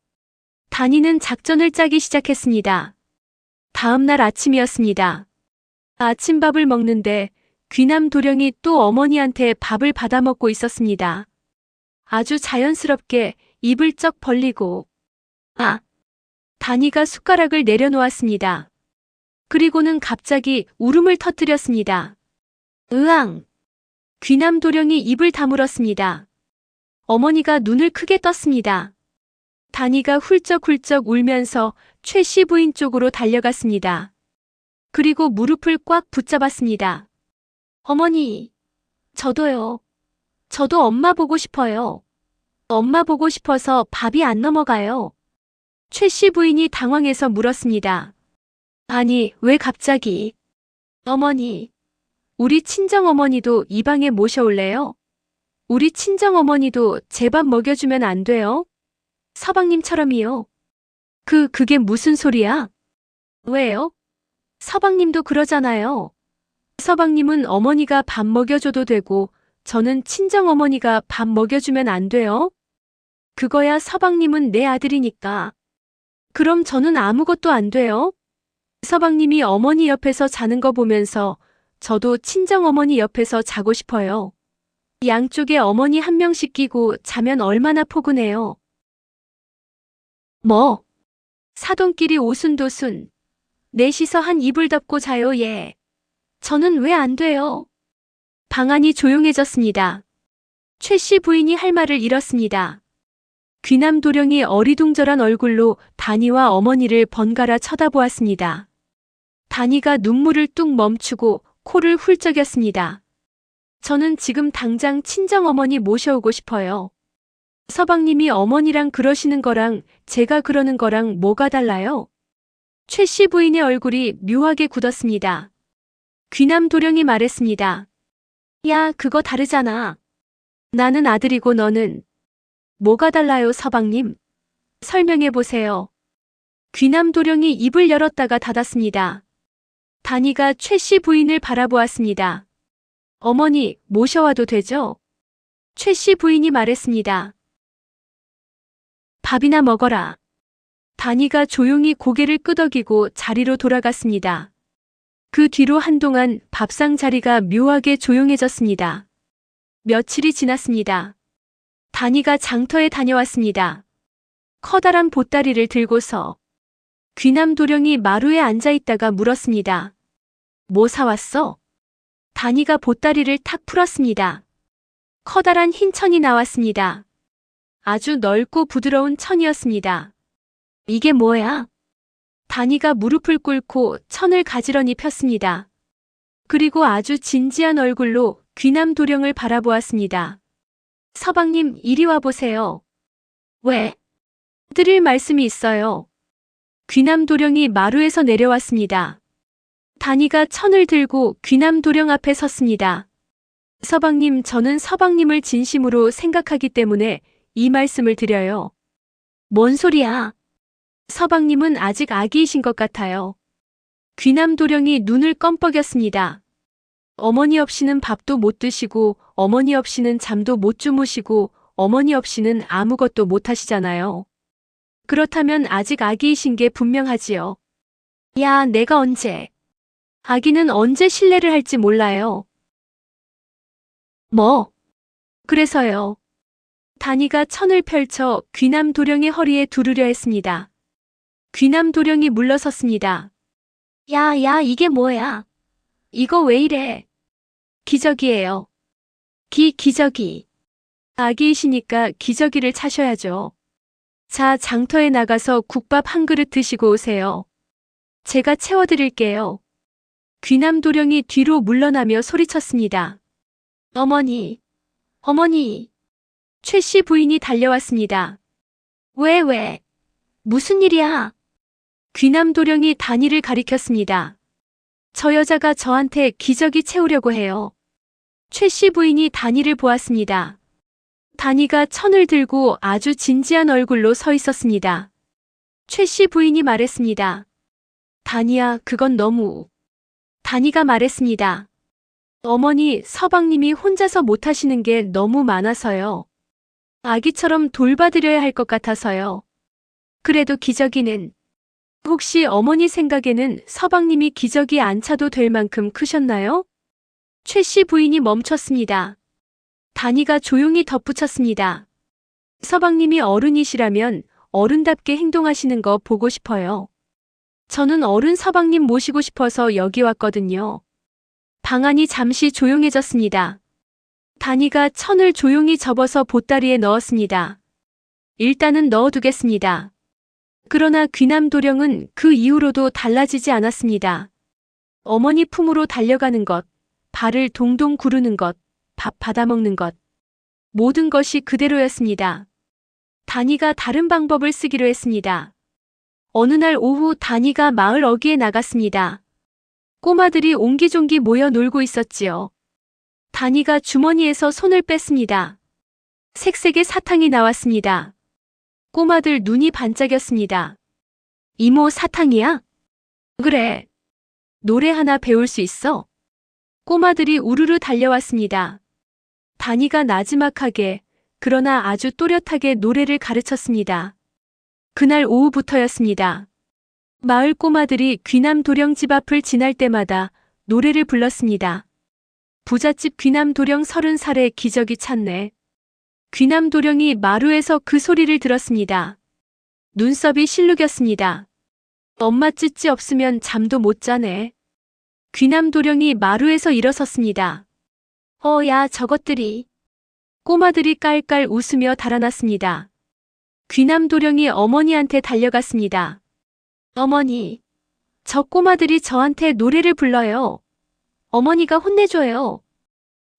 단이는 작전을 짜기 시작했습니다. 다음 날 아침이었습니다. 아침밥을 먹는데 귀남 도령이 또 어머니한테 밥을 받아먹고 있었습니다. 아주 자연스럽게 입을 쩍 벌리고 단이가 숟가락을 내려놓았습니다. 그리고는 갑자기 울음을 터뜨렸습니다. 으앙! 귀남 도령이 입을 다물었습니다. 어머니가 눈을 크게 떴습니다. 단이가 훌쩍훌쩍 울면서 최 씨 부인 쪽으로 달려갔습니다. 그리고 무릎을 꽉 붙잡았습니다. 어머니, 저도요. 저도 엄마 보고 싶어요. 엄마 보고 싶어서 밥이 안 넘어가요. 최 씨 부인이 당황해서 물었습니다. 아니, 왜 갑자기? 어머니, 우리 친정어머니도 이 방에 모셔올래요? 우리 친정어머니도 제 밥 먹여주면 안 돼요? 서방님처럼이요. 그게 무슨 소리야? 왜요? 서방님도 그러잖아요. 서방님은 어머니가 밥 먹여줘도 되고 저는 친정어머니가 밥 먹여주면 안 돼요? 그거야 서방님은 내 아들이니까. 그럼 저는 아무것도 안 돼요? 서방님이 어머니 옆에서 자는 거 보면서 저도 친정어머니 옆에서 자고 싶어요. 양쪽에 어머니 한 명씩 끼고 자면 얼마나 포근해요. 뭐? 사돈끼리 오순도순. 넷이서 한 이불 덮고 자요, 예. 저는 왜 안 돼요? 방 안이 조용해졌습니다. 최 씨 부인이 할 말을 잃었습니다. 귀남 도령이 어리둥절한 얼굴로 단이와 어머니를 번갈아 쳐다보았습니다. 단이가 눈물을 뚝 멈추고 코를 훌쩍였습니다. 저는 지금 당장 친정어머니 모셔오고 싶어요. 서방님이 어머니랑 그러시는 거랑 제가 그러는 거랑 뭐가 달라요? 최 씨 부인의 얼굴이 묘하게 굳었습니다. 귀남 도령이 말했습니다. 야, 그거 다르잖아. 나는 아들이고 너는. 뭐가 달라요, 서방님? 설명해 보세요. 귀남 도령이 입을 열었다가 닫았습니다. 단이가 최 씨 부인을 바라보았습니다. 어머니, 모셔와도 되죠? 최 씨 부인이 말했습니다. 밥이나 먹어라. 단이가 조용히 고개를 끄덕이고 자리로 돌아갔습니다. 그 뒤로 한동안 밥상 자리가 묘하게 조용해졌습니다. 며칠이 지났습니다. 단이가 장터에 다녀왔습니다. 커다란 보따리를 들고서 귀남 도령이 마루에 앉아있다가 물었습니다. 뭐 사왔어? 단이가 보따리를 탁 풀었습니다. 커다란 흰 천이 나왔습니다. 아주 넓고 부드러운 천이었습니다. 이게 뭐야? 단이가 무릎을 꿇고 천을 가지런히 폈습니다. 그리고 아주 진지한 얼굴로 귀남 도령을 바라보았습니다. 서방님, 이리 와보세요. 왜? 드릴 말씀이 있어요. 귀남 도령이 마루에서 내려왔습니다. 단이가 천을 들고 귀남 도령 앞에 섰습니다. 서방님, 저는 서방님을 진심으로 생각하기 때문에 이 말씀을 드려요. 뭔 소리야? 서방님은 아직 아기이신 것 같아요. 귀남 도령이 눈을 껌뻑였습니다. 어머니 없이는 밥도 못 드시고 어머니 없이는 잠도 못 주무시고 어머니 없이는 아무것도 못 하시잖아요. 그렇다면 아직 아기이신 게 분명하지요. 야, 내가 언제? 아기는 언제 실례를 할지 몰라요. 뭐? 그래서요. 단이가 천을 펼쳐 귀남 도령의 허리에 두르려 했습니다. 귀남 도령이 물러섰습니다. 야, 이게 뭐야? 이거 왜 이래? 기저귀예요. 기저귀. 아기이시니까 기저귀를 차셔야죠. 자, 장터에 나가서 국밥 한 그릇 드시고 오세요. 제가 채워드릴게요. 귀남 도령이 뒤로 물러나며 소리쳤습니다. 어머니. 최 씨 부인이 달려왔습니다. 왜? 무슨 일이야? 귀남 도령이 단이를 가리켰습니다. 저 여자가 저한테 기저귀 채우려고 해요. 최 씨 부인이 단이를 보았습니다. 단이가 천을 들고 아주 진지한 얼굴로 서 있었습니다. 최 씨 부인이 말했습니다. 단이야, 그건 너무. 단이가 말했습니다. 어머니, 서방님이 혼자서 못하시는 게 너무 많아서요. 아기처럼 돌봐드려야 할 것 같아서요. 그래도 기저귀는. 혹시 어머니 생각에는 서방님이 기저귀 안 차도 될 만큼 크셨나요? 최 씨 부인이 멈췄습니다. 단이가 조용히 덧붙였습니다. 서방님이 어른이시라면 어른답게 행동하시는 거 보고 싶어요. 저는 어른 서방님 모시고 싶어서 여기 왔거든요. 방 안이 잠시 조용해졌습니다. 다니가 천을 조용히 접어서 보따리에 넣었습니다. 일단은 넣어두겠습니다. 그러나 귀남도령은 그 이후로도 달라지지 않았습니다. 어머니 품으로 달려가는 것, 발을 동동 구르는 것, 밥 받아먹는 것. 모든 것이 그대로였습니다. 다니가 다른 방법을 쓰기로 했습니다. 어느 날 오후 다니가 마을 어귀에 나갔습니다. 꼬마들이 옹기종기 모여 놀고 있었지요. 다니가 주머니에서 손을 뺐습니다. 색색의 사탕이 나왔습니다. 꼬마들 눈이 반짝였습니다. 이모, 사탕이야? 그래. 노래 하나 배울 수 있어? 꼬마들이 우르르 달려왔습니다. 다니가 나지막하게 그러나 아주 또렷하게 노래를 가르쳤습니다. 그날 오후부터였습니다. 마을 꼬마들이 귀남도령 집 앞을 지날 때마다 노래를 불렀습니다. 부잣집 귀남도령 30살의 기적이 찼네. 귀남도령이 마루에서 그 소리를 들었습니다. 눈썹이 실룩였습니다. 엄마 찌찌 없으면 잠도 못 자네. 귀남도령이 마루에서 일어섰습니다. 야, 저것들이. 꼬마들이 깔깔 웃으며 달아났습니다. 귀남도령이 어머니한테 달려갔습니다. 어머니, 저 꼬마들이 저한테 노래를 불러요. 어머니가 혼내줘요.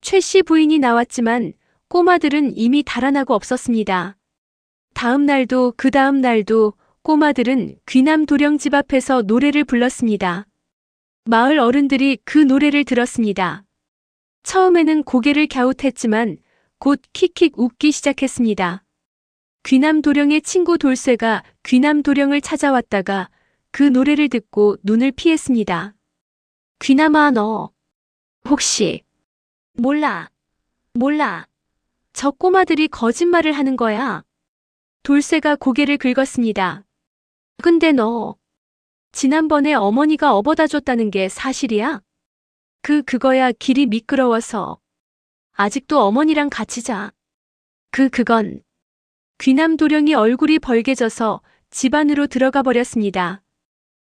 최씨 부인이 나왔지만 꼬마들은 이미 달아나고 없었습니다. 다음 날도 그 다음 날도 꼬마들은 귀남도령 집 앞에서 노래를 불렀습니다. 마을 어른들이 그 노래를 들었습니다. 처음에는 고개를 갸웃했지만 곧 킥킥 웃기 시작했습니다. 귀남도령의 친구 돌쇠가 귀남도령을 찾아왔다가 그 노래를 듣고 눈을 피했습니다. 귀남아, 너 혹시 몰라. 저 꼬마들이 거짓말을 하는 거야. 돌쇠가 고개를 긁었습니다. 근데 너 지난번에 어머니가 업어다 줬다는 게 사실이야? 그거야. 길이 미끄러워서 아직도 어머니랑 같이 자. 그건. 귀남도령이 얼굴이 벌개져서 집 안으로 들어가 버렸습니다.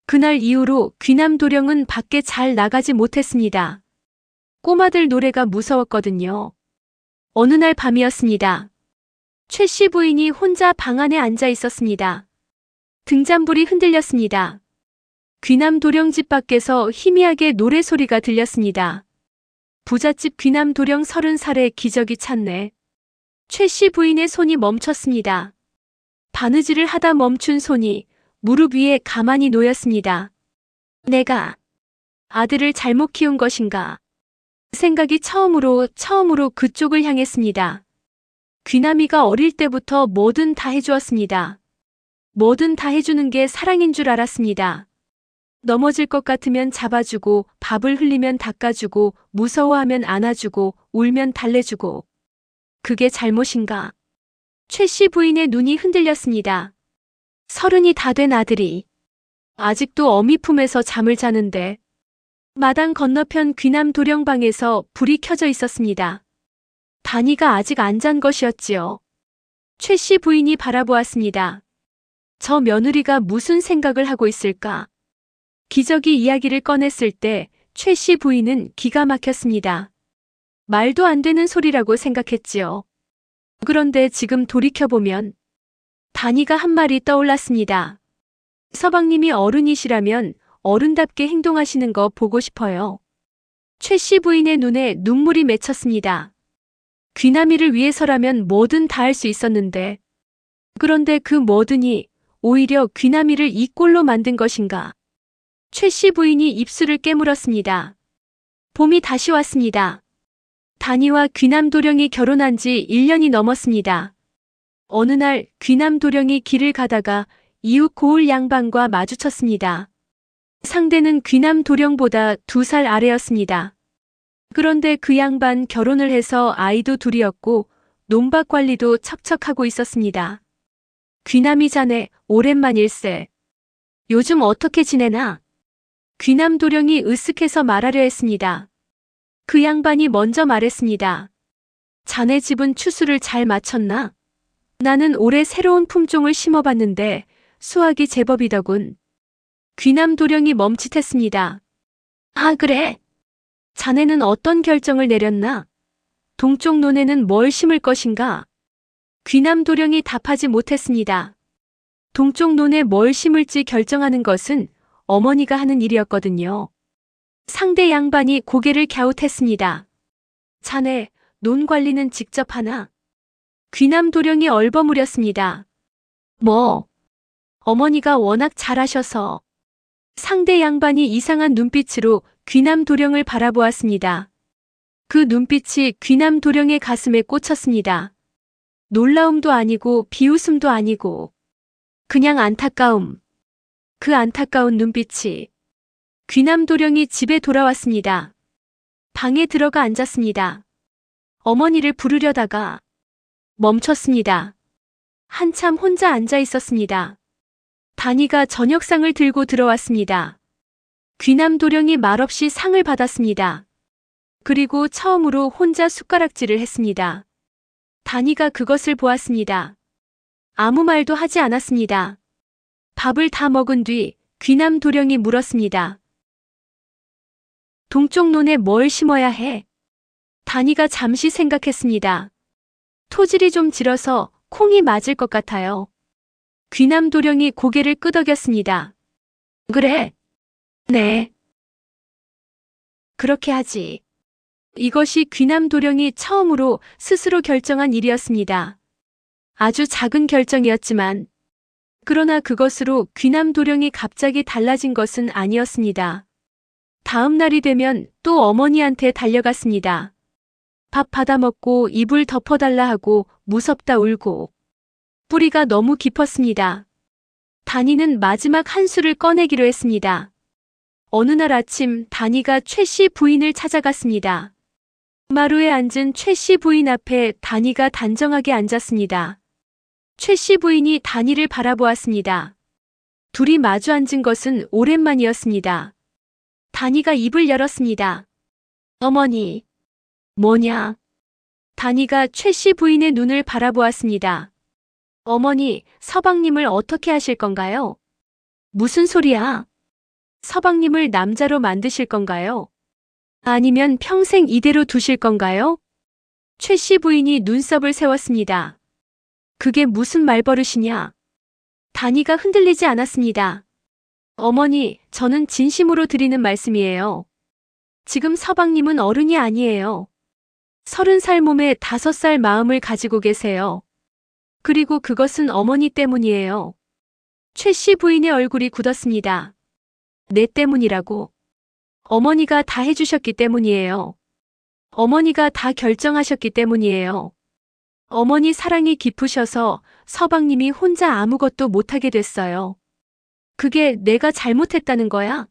그날 이후로 귀남도령은 밖에 잘 나가지 못했습니다. 꼬마들 노래가 무서웠거든요. 어느 날 밤이었습니다. 최씨 부인이 혼자 방 안에 앉아 있었습니다. 등잔불이 흔들렸습니다. 귀남도령 집 밖에서 희미하게 노래소리가 들렸습니다. 부잣집 귀남도령 30살의 기적이 찼네. 최씨 부인의 손이 멈췄습니다. 바느질을 하다 멈춘 손이 무릎 위에 가만히 놓였습니다. 내가 아들을 잘못 키운 것인가? 생각이 처음으로 그쪽을 향했습니다. 귀남이가 어릴 때부터 뭐든 다 해주었습니다. 뭐든 다 해주는 게 사랑인 줄 알았습니다. 넘어질 것 같으면 잡아주고, 밥을 흘리면 닦아주고, 무서워하면 안아주고, 울면 달래주고. 그게 잘못인가? 최씨 부인의 눈이 흔들렸습니다. 30이 다 된 아들이 아직도 어미 품에서 잠을 자는데. 마당 건너편 귀남도령 방에서 불이 켜져 있었습니다. 다니가 아직 안 잔 것이었지요. 최씨 부인이 바라보았습니다. 저 며느리가 무슨 생각을 하고 있을까? 기적이 이야기를 꺼냈을 때 최씨 부인은 기가 막혔습니다. 말도 안 되는 소리라고 생각했지요. 그런데 지금 돌이켜보면 다니가 한 말이 떠올랐습니다. 서방님이 어른이시라면 어른답게 행동하시는 거 보고 싶어요. 최씨 부인의 눈에 눈물이 맺혔습니다. 귀남이를 위해서라면 뭐든 다 할 수 있었는데. 그런데 그 뭐든이 오히려 귀남이를 이 꼴로 만든 것인가. 최씨 부인이 입술을 깨물었습니다. 봄이 다시 왔습니다. 다니와 귀남도령이 결혼한 지 1년이 넘었습니다. 어느 날 귀남도령이 길을 가다가 이웃 고을 양반과 마주쳤습니다. 상대는 귀남도령보다 2살 아래였습니다. 그런데 그 양반 결혼을 해서 아이도 둘이었고 논밭 관리도 척척하고 있었습니다. 귀남이 자네 오랜만일세. 요즘 어떻게 지내나? 귀남도령이 으쓱해서 말하려 했습니다. 그 양반이 먼저 말했습니다. 자네 집은 추수를 잘 마쳤나? 나는 올해 새로운 품종을 심어봤는데 수확이 제법이더군. 귀남도령이 멈칫했습니다. 아, 그래? 자네는 어떤 결정을 내렸나? 동쪽 논에는 뭘 심을 것인가? 귀남도령이 답하지 못했습니다. 동쪽 논에 뭘 심을지 결정하는 것은 어머니가 하는 일이었거든요. 상대 양반이 고개를 갸웃했습니다. 자네, 논 관리는 직접 하나? 귀남도령이 얼버무렸습니다. 뭐? 어머니가 워낙 잘하셔서. 상대 양반이 이상한 눈빛으로 귀남도령을 바라보았습니다. 그 눈빛이 귀남도령의 가슴에 꽂혔습니다. 놀라움도 아니고 비웃음도 아니고 그냥 안타까움. 그 안타까운 눈빛이. 귀남도령이 집에 돌아왔습니다. 방에 들어가 앉았습니다. 어머니를 부르려다가 멈췄습니다. 한참 혼자 앉아 있었습니다. 단이가 저녁상을 들고 들어왔습니다. 귀남도령이 말없이 상을 받았습니다. 그리고 처음으로 혼자 숟가락질을 했습니다. 단이가 그것을 보았습니다. 아무 말도 하지 않았습니다. 밥을 다 먹은 뒤 귀남도령이 물었습니다. 동쪽 논에 뭘 심어야 해? 단이가 잠시 생각했습니다. 토질이 좀 질어서 콩이 맞을 것 같아요. 귀남도령이 고개를 끄덕였습니다. 그래? 네. 그렇게 하지. 이것이 귀남도령이 처음으로 스스로 결정한 일이었습니다. 아주 작은 결정이었지만, 그러나 그것으로 귀남도령이 갑자기 달라진 것은 아니었습니다. 다음 날이 되면 또 어머니한테 달려갔습니다. 밥 받아먹고 이불 덮어달라 하고 무섭다 울고. 뿌리가 너무 깊었습니다. 단이는 마지막 한 수를 꺼내기로 했습니다. 어느 날 아침 단이가 최 씨 부인을 찾아갔습니다. 마루에 앉은 최 씨 부인 앞에 단이가 단정하게 앉았습니다. 최 씨 부인이 단이를 바라보았습니다. 둘이 마주 앉은 것은 오랜만이었습니다. 단이가 입을 열었습니다. 어머니. 뭐냐? 단이가 최 씨 부인의 눈을 바라보았습니다. 어머니, 서방님을 어떻게 하실 건가요? 무슨 소리야? 서방님을 남자로 만드실 건가요? 아니면 평생 이대로 두실 건가요? 최 씨 부인이 눈썹을 세웠습니다. 그게 무슨 말버릇이냐? 단이가 흔들리지 않았습니다. 어머니, 저는 진심으로 드리는 말씀이에요. 지금 서방님은 어른이 아니에요. 30살 몸에 5살 마음을 가지고 계세요. 그리고 그것은 어머니 때문이에요. 최 씨 부인의 얼굴이 굳었습니다. 내 때문이라고. 어머니가 다 해주셨기 때문이에요. 어머니가 다 결정하셨기 때문이에요. 어머니 사랑이 깊으셔서 서방님이 혼자 아무것도 못하게 됐어요. 그게 내가 잘못했다는 거야?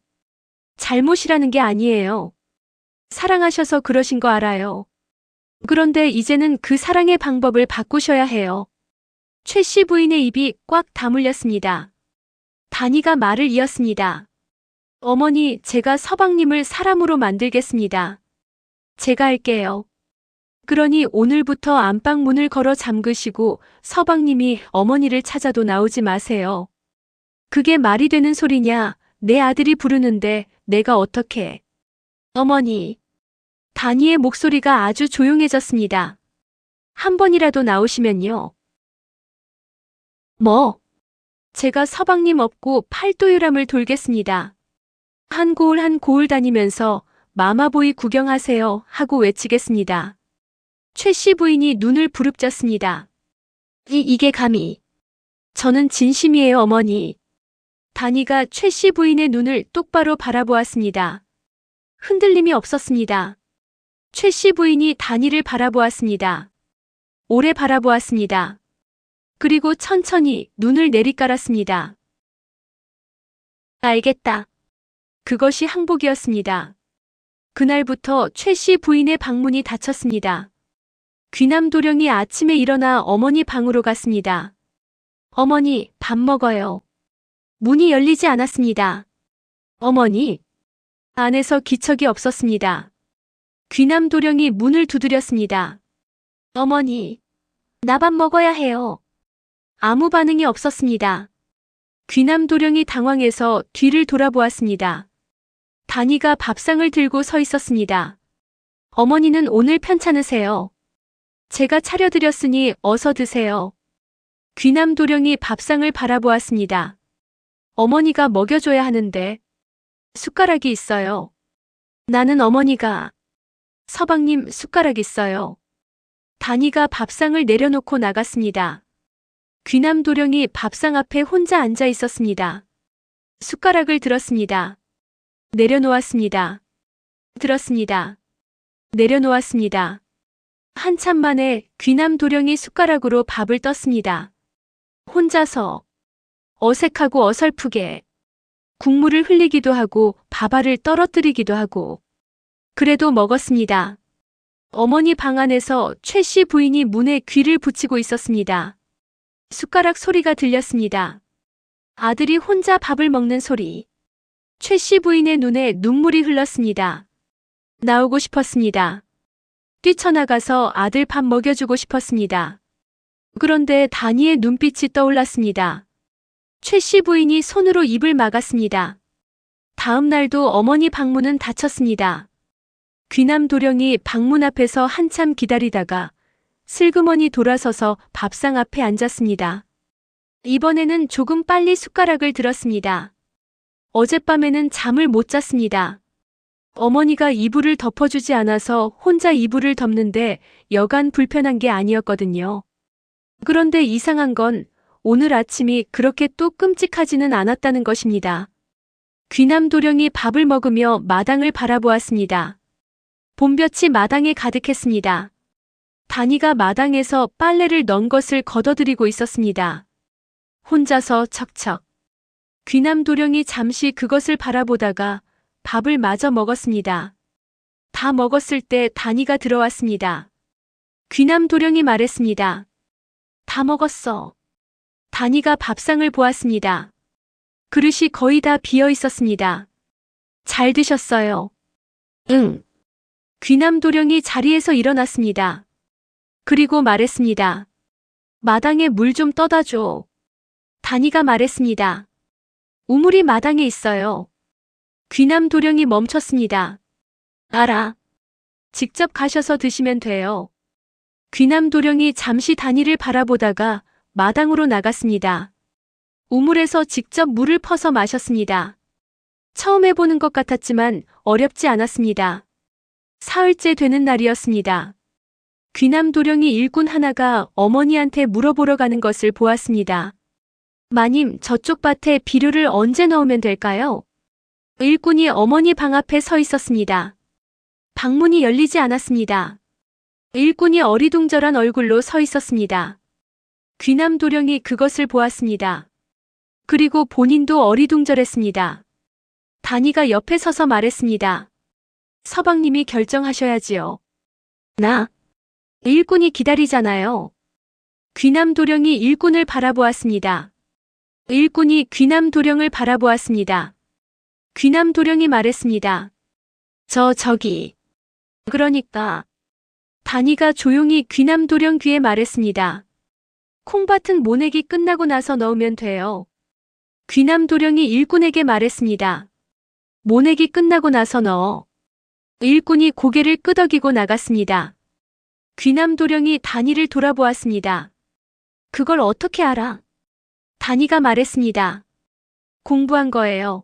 잘못이라는 게 아니에요. 사랑하셔서 그러신 거 알아요. 그런데 이제는 그 사랑의 방법을 바꾸셔야 해요. 최 씨 부인의 입이 꽉 다물렸습니다. 단이가 말을 이었습니다. 어머니, 제가 서방님을 사람으로 만들겠습니다. 제가 할게요. 그러니 오늘부터 안방 문을 걸어 잠그시고 서방님이 어머니를 찾아도 나오지 마세요. 그게 말이 되는 소리냐? 내 아들이 부르는데 내가 어떻게. 어머니. 단이의 목소리가 아주 조용해졌습니다. 한 번이라도 나오시면요. 뭐? 제가 서방님 업고 팔도유람을 돌겠습니다. 한 고을 다니면서 마마보이 구경하세요 하고 외치겠습니다. 최 씨 부인이 눈을 부릅졌습니다. 이게 감히. 저는 진심이에요, 어머니. 단이가 최 씨 부인의 눈을 똑바로 바라보았습니다. 흔들림이 없었습니다. 최 씨 부인이 단이를 바라보았습니다. 오래 바라보았습니다. 그리고 천천히 눈을 내리깔았습니다. 알겠다. 그것이 항복이었습니다. 그날부터 최 씨 부인의 방문이 닫혔습니다. 귀남도령이 아침에 일어나 어머니 방으로 갔습니다. 어머니, 밥 먹어요. 문이 열리지 않았습니다. 어머니. 안에서 기척이 없었습니다. 귀남도령이 문을 두드렸습니다. 어머니, 나 밥 먹어야 해요. 아무 반응이 없었습니다. 귀남도령이 당황해서 뒤를 돌아보았습니다. 단이가 밥상을 들고 서 있었습니다. 어머니는 오늘 편찮으세요? 제가 차려드렸으니 어서 드세요. 귀남도령이 밥상을 바라보았습니다. 어머니가 먹여줘야 하는데 숟가락이 있어요. 나는 어머니가. 서방님 숟가락 있어요. 단이가 밥상을 내려놓고 나갔습니다. 귀남도령이 밥상 앞에 혼자 앉아 있었습니다. 숟가락을 들었습니다. 내려놓았습니다. 들었습니다. 내려놓았습니다. 한참 만에 귀남도령이 숟가락으로 밥을 떴습니다. 혼자서 어색하고 어설프게 국물을 흘리기도 하고 밥알을 떨어뜨리기도 하고 그래도 먹었습니다. 어머니 방 안에서 최 씨 부인이 문에 귀를 붙이고 있었습니다. 숟가락 소리가 들렸습니다. 아들이 혼자 밥을 먹는 소리. 최 씨 부인의 눈에 눈물이 흘렀습니다. 나오고 싶었습니다. 뛰쳐나가서 아들 밥 먹여주고 싶었습니다. 그런데 단이의 눈빛이 떠올랐습니다. 최 씨 부인이 손으로 입을 막았습니다. 다음 날도 어머니 방문은 닫혔습니다. 귀남도령이 방문 앞에서 한참 기다리다가 슬그머니 돌아서서 밥상 앞에 앉았습니다. 이번에는 조금 빨리 숟가락을 들었습니다. 어젯밤에는 잠을 못 잤습니다. 어머니가 이불을 덮어주지 않아서 혼자 이불을 덮는데 여간 불편한 게 아니었거든요. 그런데 이상한 건 오늘 아침이 그렇게 또 끔찍하지는 않았다는 것입니다. 귀남도령이 밥을 먹으며 마당을 바라보았습니다. 봄볕이 마당에 가득했습니다. 단이가 마당에서 빨래를 넣은 것을 걷어들이고 있었습니다. 혼자서 척척. 귀남도령이 잠시 그것을 바라보다가 밥을 마저 먹었습니다. 다 먹었을 때 단이가 들어왔습니다. 귀남도령이 말했습니다. 다 먹었어. 단이가 밥상을 보았습니다. 그릇이 거의 다 비어 있었습니다. 잘 드셨어요. 응. 귀남도령이 자리에서 일어났습니다. 그리고 말했습니다. 마당에 물 좀 떠다 줘. 단이가 말했습니다. 우물이 마당에 있어요. 귀남도령이 멈췄습니다. 알아. 직접 가셔서 드시면 돼요. 귀남도령이 잠시 단이를 바라보다가 마당으로 나갔습니다. 우물에서 직접 물을 퍼서 마셨습니다. 처음 해보는 것 같았지만 어렵지 않았습니다. 사흘째 되는 날이었습니다. 귀남도령이 일꾼 하나가 어머니한테 물어보러 가는 것을 보았습니다. 마님, 저쪽 밭에 비료를 언제 넣으면 될까요? 일꾼이 어머니 방 앞에 서 있었습니다. 방문이 열리지 않았습니다. 일꾼이 어리둥절한 얼굴로 서 있었습니다. 귀남도령이 그것을 보았습니다. 그리고 본인도 어리둥절했습니다. 단이가 옆에 서서 말했습니다. 서방님이 결정하셔야지요. 나? 일꾼이 기다리잖아요. 귀남도령이 일꾼을 바라보았습니다. 일꾼이 귀남도령을 바라보았습니다. 귀남도령이 말했습니다. 저기. 그러니까. 단이가 조용히 귀남도령 귀에 말했습니다. 콩밭은 모내기 끝나고 나서 넣으면 돼요. 귀남도령이 일꾼에게 말했습니다. 모내기 끝나고 나서 넣어. 일꾼이 고개를 끄덕이고 나갔습니다. 귀남도령이 단이를 돌아보았습니다. 그걸 어떻게 알아? 단이가 말했습니다. 공부한 거예요.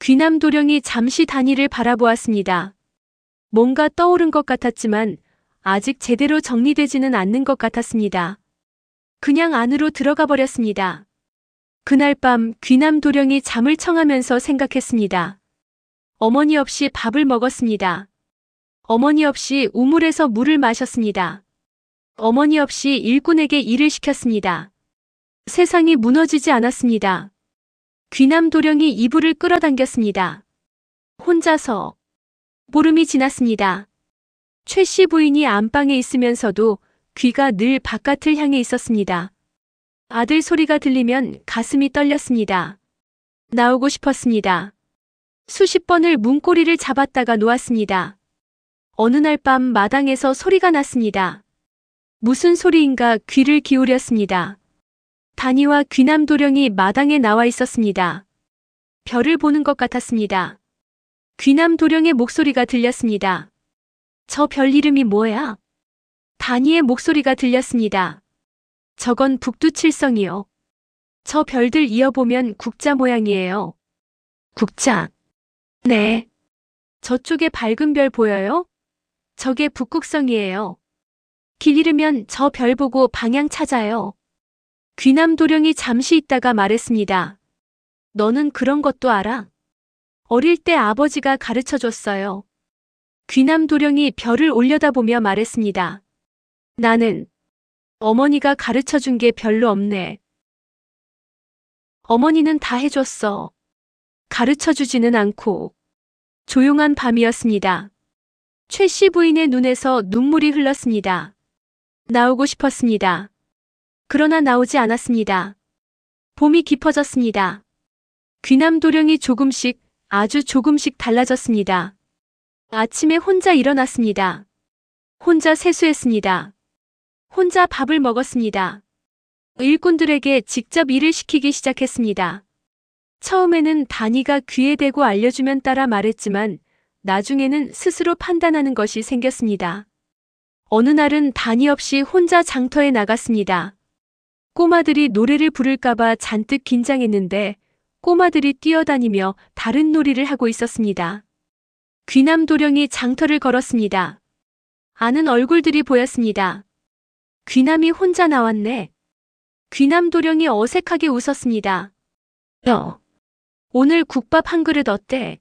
귀남도령이 잠시 단이를 바라보았습니다. 뭔가 떠오른 것 같았지만 아직 제대로 정리되지는 않는 것 같았습니다. 그냥 안으로 들어가 버렸습니다. 그날 밤 귀남도령이 잠을 청하면서 생각했습니다. 어머니 없이 밥을 먹었습니다. 어머니 없이 우물에서 물을 마셨습니다. 어머니 없이 일꾼에게 일을 시켰습니다. 세상이 무너지지 않았습니다. 귀남도령이 이불을 끌어당겼습니다. 혼자서. 보름이 지났습니다. 최 씨 부인이 안방에 있으면서도 귀가 늘 바깥을 향해 있었습니다. 아들 소리가 들리면 가슴이 떨렸습니다. 나오고 싶었습니다. 수십 번을 문고리를 잡았다가 놓았습니다. 어느 날 밤 마당에서 소리가 났습니다. 무슨 소리인가 귀를 기울였습니다. 단이와 귀남도령이 마당에 나와 있었습니다. 별을 보는 것 같았습니다. 귀남도령의 목소리가 들렸습니다. 저 별 이름이 뭐야? 다니의 목소리가 들렸습니다. 저건 북두칠성이요. 저 별들 이어보면 국자 모양이에요. 국자. 네. 저쪽에 밝은 별 보여요? 저게 북극성이에요. 길 잃으면 저 별 보고 방향 찾아요. 귀남도령이 잠시 있다가 말했습니다. 너는 그런 것도 알아? 어릴 때 아버지가 가르쳐 줬어요. 귀남도령이 별을 올려다보며 말했습니다. 나는 어머니가 가르쳐 준 게 별로 없네. 어머니는 다 해줬어. 가르쳐 주지는 않고. 조용한 밤이었습니다. 최 씨 부인의 눈에서 눈물이 흘렀습니다. 나오고 싶었습니다. 그러나 나오지 않았습니다. 봄이 깊어졌습니다. 귀남도령이 조금씩, 아주 조금씩 달라졌습니다. 아침에 혼자 일어났습니다. 혼자 세수했습니다. 혼자 밥을 먹었습니다. 일꾼들에게 직접 일을 시키기 시작했습니다. 처음에는 다니가 귀에 대고 알려주면 따라 말했지만 나중에는 스스로 판단하는 것이 생겼습니다. 어느 날은 다니 없이 혼자 장터에 나갔습니다. 꼬마들이 노래를 부를까봐 잔뜩 긴장했는데 꼬마들이 뛰어다니며 다른 놀이를 하고 있었습니다. 귀남도령이 장터를 걸었습니다. 아는 얼굴들이 보였습니다. 귀남이 혼자 나왔네. 귀남도령이 어색하게 웃었습니다. 오늘 국밥 한 그릇 어때?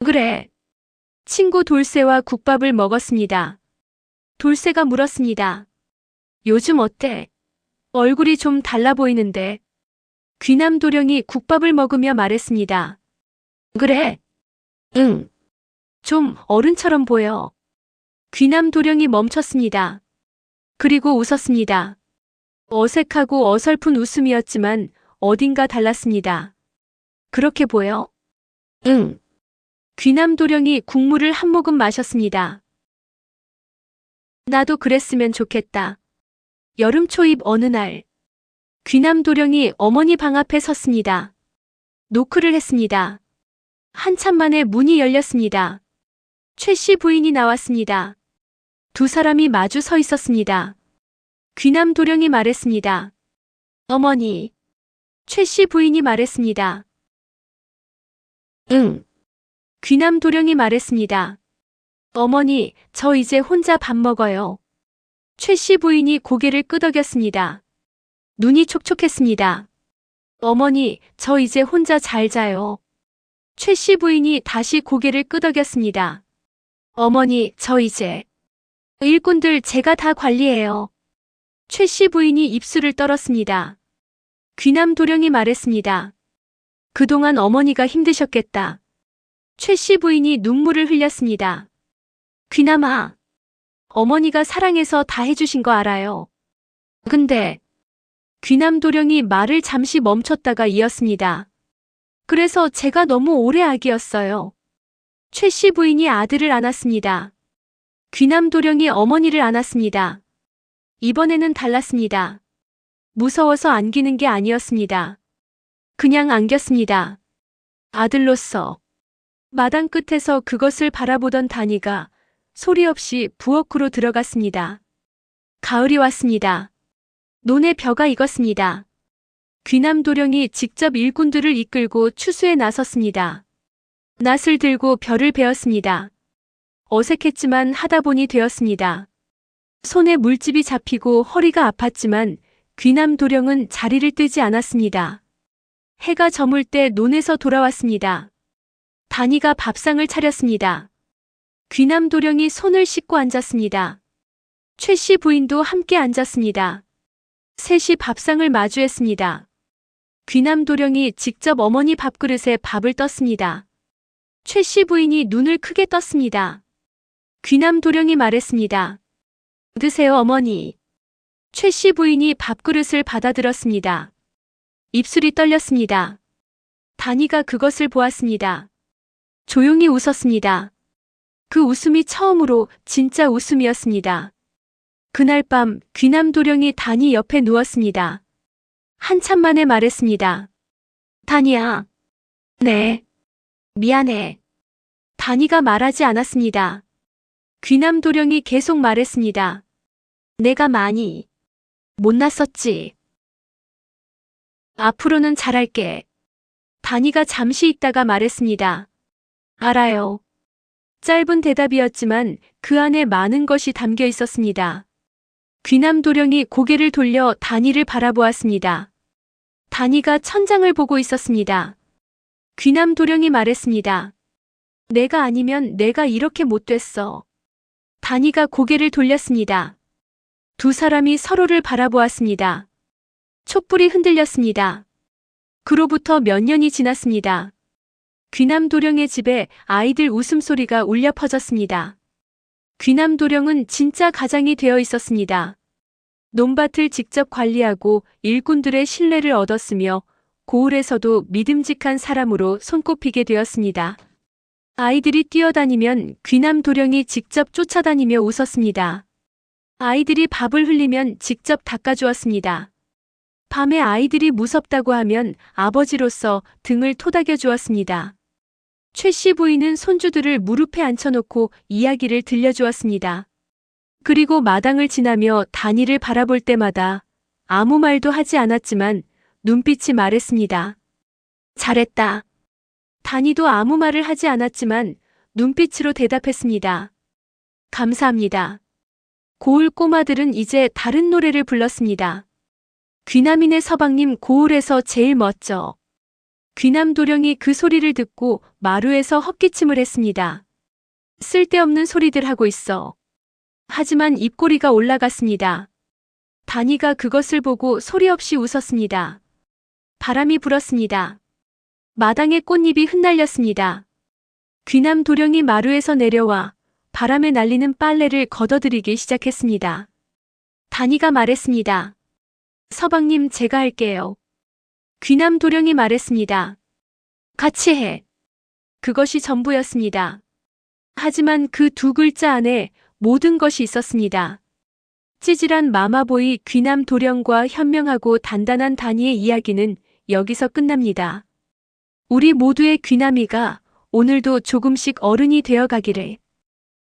그래. 친구 돌쇠와 국밥을 먹었습니다. 돌쇠가 물었습니다. 요즘 어때? 얼굴이 좀 달라 보이는데. 귀남도령이 국밥을 먹으며 말했습니다. 그래. 응. 좀 어른처럼 보여. 귀남도령이 멈췄습니다. 그리고 웃었습니다. 어색하고 어설픈 웃음이었지만 어딘가 달랐습니다. 그렇게 보여? 응. 귀남도령이 국물을 한 모금 마셨습니다. 나도 그랬으면 좋겠다. 여름 초입 어느 날 귀남도령이 어머니 방 앞에 섰습니다. 노크를 했습니다. 한참 만에 문이 열렸습니다. 최 씨 부인이 나왔습니다. 두 사람이 마주 서 있었습니다. 귀남도령이 말했습니다. 어머니. 최 씨 부인이 말했습니다. 응. 귀남도령이 말했습니다. 어머니, 저 이제 혼자 밥 먹어요. 최 씨 부인이 고개를 끄덕였습니다. 눈이 촉촉했습니다. 어머니, 저 이제 혼자 잘 자요. 최 씨 부인이 다시 고개를 끄덕였습니다. 어머니, 저 이제 일꾼들 제가 다 관리해요. 최 씨 부인이 입술을 떨었습니다. 귀남도령이 말했습니다. 그동안 어머니가 힘드셨겠다. 최 씨 부인이 눈물을 흘렸습니다. 귀남아, 어머니가 사랑해서 다 해주신 거 알아요. 근데 귀남도령이 말을 잠시 멈췄다가 이었습니다. 그래서 제가 너무 오래 아기였어요. 최 씨 부인이 아들을 안았습니다. 귀남도령이 어머니를 안았습니다. 이번에는 달랐습니다. 무서워서 안기는 게 아니었습니다. 그냥 안겼습니다. 아들로서. 마당 끝에서 그것을 바라보던 다니가 소리 없이 부엌으로 들어갔습니다. 가을이 왔습니다. 논의 벼가 익었습니다. 귀남도령이 직접 일꾼들을 이끌고 추수에 나섰습니다. 낫을 들고 벼를 베었습니다. 어색했지만 하다 보니 되었습니다. 손에 물집이 잡히고 허리가 아팠지만 귀남도령은 자리를 뜨지 않았습니다. 해가 저물 때 논에서 돌아왔습니다. 다니가 밥상을 차렸습니다. 귀남도령이 손을 씻고 앉았습니다. 최 씨 부인도 함께 앉았습니다. 셋이 밥상을 마주했습니다. 귀남도령이 직접 어머니 밥그릇에 밥을 떴습니다. 최 씨 부인이 눈을 크게 떴습니다. 귀남도령이 말했습니다. 드세요, 어머니. 최 씨 부인이 밥그릇을 받아들었습니다. 입술이 떨렸습니다. 다니가 그것을 보았습니다. 조용히 웃었습니다. 그 웃음이 처음으로 진짜 웃음이었습니다. 그날 밤 귀남도령이 다니 옆에 누웠습니다. 한참 만에 말했습니다. 다니야. 네. 미안해. 다니가 말하지 않았습니다. 귀남 도령이 계속 말했습니다. 내가 많이 못났었지. 앞으로는 잘할게. 다니가 잠시 있다가 말했습니다. 알아요. 짧은 대답이었지만 그 안에 많은 것이 담겨 있었습니다. 귀남 도령이 고개를 돌려 다니를 바라보았습니다. 다니가 천장을 보고 있었습니다. 귀남 도령이 말했습니다. 내가 아니면 내가 이렇게 못 됐어. 다니가 고개를 돌렸습니다. 두 사람이 서로를 바라보았습니다. 촛불이 흔들렸습니다. 그로부터 몇 년이 지났습니다. 귀남 도령의 집에 아이들 웃음소리가 울려 퍼졌습니다. 귀남 도령은 진짜 가장이 되어 있었습니다. 논밭을 직접 관리하고 일꾼들의 신뢰를 얻었으며 고을에서도 믿음직한 사람으로 손꼽히게 되었습니다. 아이들이 뛰어다니면 귀남 도령이 직접 쫓아다니며 웃었습니다. 아이들이 밥을 흘리면 직접 닦아주었습니다. 밤에 아이들이 무섭다고 하면 아버지로서 등을 토닥여 주었습니다. 최 씨 부인은 손주들을 무릎에 앉혀놓고 이야기를 들려주었습니다. 그리고 마당을 지나며 다니를 바라볼 때마다 아무 말도 하지 않았지만 눈빛이 말했습니다. 잘했다. 다니도 아무 말을 하지 않았지만 눈빛으로 대답했습니다. 감사합니다. 고을 꼬마들은 이제 다른 노래를 불렀습니다. 귀남이네 서방님 고을에서 제일 멋져. 귀남 도령이 그 소리를 듣고 마루에서 헛기침을 했습니다. 쓸데없는 소리들 하고 있어. 하지만 입꼬리가 올라갔습니다. 다니가 그것을 보고 소리 없이 웃었습니다. 바람이 불었습니다. 마당의 꽃잎이 흩날렸습니다. 귀남 도령이 마루에서 내려와 바람에 날리는 빨래를 걷어들이기 시작했습니다. 다니가 말했습니다. 서방님 제가 할게요. 귀남 도령이 말했습니다. 같이 해. 그것이 전부였습니다. 하지만 그 두 글자 안에 모든 것이 있었습니다. 찌질한 마마보이 귀남 도령과 현명하고 단단한 다니의 이야기는 여기서 끝납니다. 우리 모두의 귀남이가 오늘도 조금씩 어른이 되어 가기를.